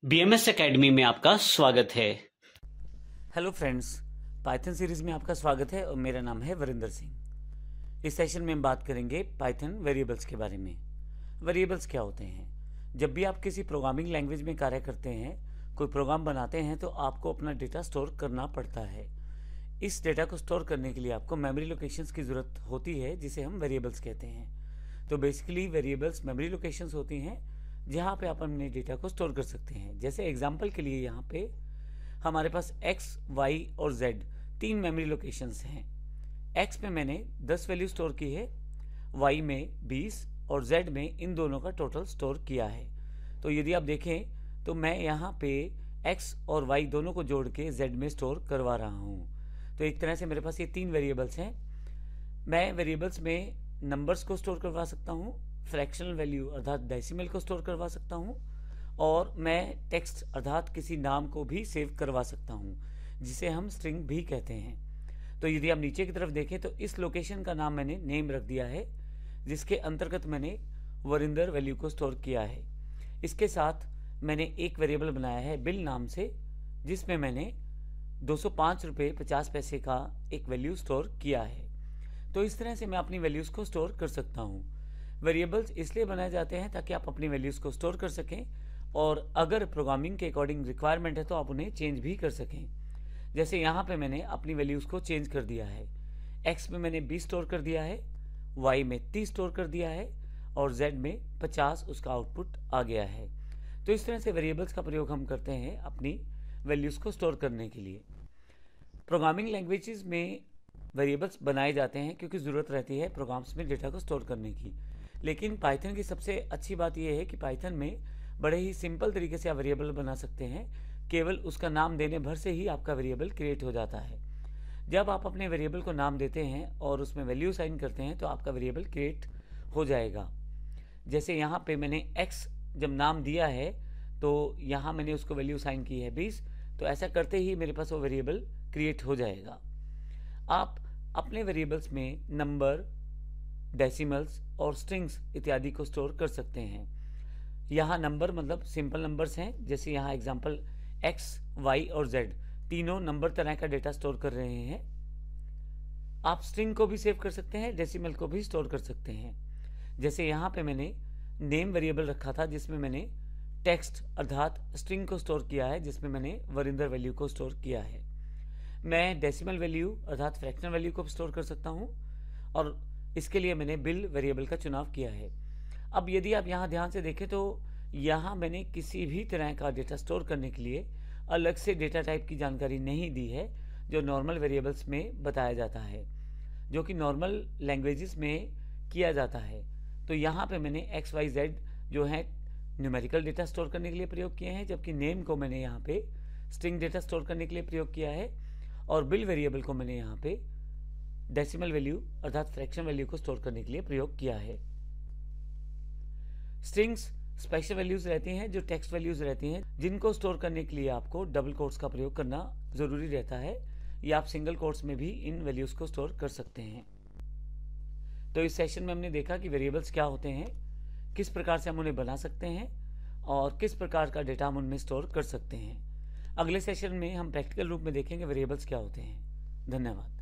BMS academy में आपका स्वागत है। हेलो फ्रेंड्स, पाइथन सीरीज में आपका स्वागत है और मेरा नाम है वरिंदर सिंह। इस सेशन में हम बात करेंगे पाइथन वेरिएबल्स के बारे में। वेरिएबल्स क्या होते हैं? जब भी आप किसी प्रोग्रामिंग लैंग्वेज में कार्य करते हैं, कोई प्रोग्राम बनाते हैं, तो आपको अपना डेटा स्टोर करना पड़ता है। इस डेटा को स्टोर करने के लिए आपको मेमोरी लोकेशंस की ज़रूरत होती है, जिसे हम वेरिएबल्स कहते हैं। तो बेसिकली वेरिएबल्स मेमोरी लोकेशंस होती हैं जहाँ पे आप अपने डेटा को स्टोर कर सकते हैं। जैसे एग्जांपल के लिए यहाँ पे हमारे पास x, y और z तीन मेमोरी लोकेशंस हैं। x में मैंने 10 वैल्यू स्टोर की है, y में 20 और z में इन दोनों का टोटल स्टोर किया है। तो यदि आप देखें तो मैं यहाँ पे x और y दोनों को जोड़ के z में स्टोर करवा रहा हूँ। तो एक तरह से मेरे पास ये तीन वेरिएबल्स हैं। मैं वेरिएबल्स में नंबर्स को स्टोर करवा सकता हूँ, फ्रैक्शनल वैल्यू अर्थात डेसिमल को स्टोर करवा सकता हूँ, और मैं टेक्स्ट अर्थात किसी नाम को भी सेव करवा सकता हूँ, जिसे हम स्ट्रिंग भी कहते हैं। तो यदि आप नीचे की तरफ देखें तो इस लोकेशन का नाम मैंने नेम रख दिया है, जिसके अंतर्गत मैंने वरिंदर वैल्यू को स्टोर किया है। इसके साथ मैंने एक वेरिएबल बनाया है बिल नाम से, जिसमें मैंने 205 रुपये 50 पैसे का एक वैल्यू स्टोर किया है। तो इस तरह से मैं अपनी वैल्यूज़ को स्टोर कर सकता हूँ। वेरिएबल्स इसलिए बनाए जाते हैं ताकि आप अपनी वैल्यूज़ को स्टोर कर सकें, और अगर प्रोग्रामिंग के अकॉर्डिंग रिक्वायरमेंट है तो आप उन्हें चेंज भी कर सकें। जैसे यहाँ पे मैंने अपनी वैल्यूज़ को चेंज कर दिया है। x में मैंने 20 स्टोर कर दिया है, y में 30 स्टोर कर दिया है और z में 50 उसका आउटपुट आ गया है। तो इस तरह से वेरिएबल्स का प्रयोग हम करते हैं अपनी वैल्यूज़ को स्टोर करने के लिए। प्रोग्रामिंग लैंग्वेजेस में वेरिएबल्स बनाए जाते हैं क्योंकि ज़रूरत रहती है प्रोग्राम्स में डेटा को स्टोर करने की। लेकिन पाइथन की सबसे अच्छी बात यह है कि पाइथन में बड़े ही सिंपल तरीके से आप वेरिएबल बना सकते हैं। केवल उसका नाम देने भर से ही आपका वेरिएबल क्रिएट हो जाता है। जब आप अपने वेरिएबल को नाम देते हैं और उसमें वैल्यू साइन करते हैं तो आपका वेरिएबल क्रिएट हो जाएगा। जैसे यहाँ पे मैंने x जब नाम दिया है तो यहाँ मैंने उसको वैल्यू साइन की है 20, तो ऐसा करते ही मेरे पास वो वेरिएबल क्रिएट हो जाएगा। आप अपने वेरिएबल्स में नंबर, डेसिमल्स और स्ट्रिंग्स इत्यादि को स्टोर कर सकते हैं। यहाँ नंबर मतलब सिंपल नंबर्स हैं, जैसे यहाँ एग्जांपल x, y और z तीनों नंबर तरह का डेटा स्टोर कर रहे हैं। आप स्ट्रिंग को भी सेव कर सकते हैं, डेसिमल को भी स्टोर कर सकते हैं। जैसे यहाँ पे मैंने नेम वेरिएबल रखा था जिसमें मैंने टेक्स्ट अर्थात स्ट्रिंग को स्टोर किया है, जिसमें मैंने वरिंदर वैल्यू को स्टोर किया है। मैं डेसिमल वैल्यू अर्थात फ्रैक्शनल वैल्यू को स्टोर कर सकता हूँ, और इसके लिए मैंने बिल वेरिएबल का चुनाव किया है। अब यदि आप यहाँ ध्यान से देखें तो यहाँ मैंने किसी भी तरह का डेटा स्टोर करने के लिए अलग से डेटा टाइप की जानकारी नहीं दी है, जो नॉर्मल वेरिएबल्स में बताया जाता है, जो कि नॉर्मल लैंग्वेजेस में किया जाता है। तो यहाँ पे मैंने एक्स, वाई, जेड जो है न्यूमेरिकल डेटा स्टोर करने के लिए प्रयोग किए हैं, जबकि नेम को मैंने यहाँ पे स्ट्रिंग डेटा स्टोर करने के लिए प्रयोग किया है, और बिल वेरिएबल को मैंने यहाँ पे डेसिमल वैल्यू अर्थात फ्रैक्शन वैल्यू को स्टोर करने के लिए प्रयोग किया है। स्ट्रिंग्स स्पेशल वैल्यूज रहती हैं जो टेक्स्ट वैल्यूज रहती हैं, जिनको स्टोर करने के लिए आपको डबल कोट्स का प्रयोग करना जरूरी रहता है, या आप सिंगल कोट्स में भी इन वैल्यूज को स्टोर कर सकते हैं। तो इस सेशन में हमने देखा कि वेरिएबल्स क्या होते हैं, किस प्रकार से हम उन्हें बना सकते हैं और किस प्रकार का डेटा हम उनमें स्टोर कर सकते हैं। अगले सेशन में हम प्रैक्टिकल रूप में देखेंगे वेरिएबल्स क्या होते हैं। धन्यवाद।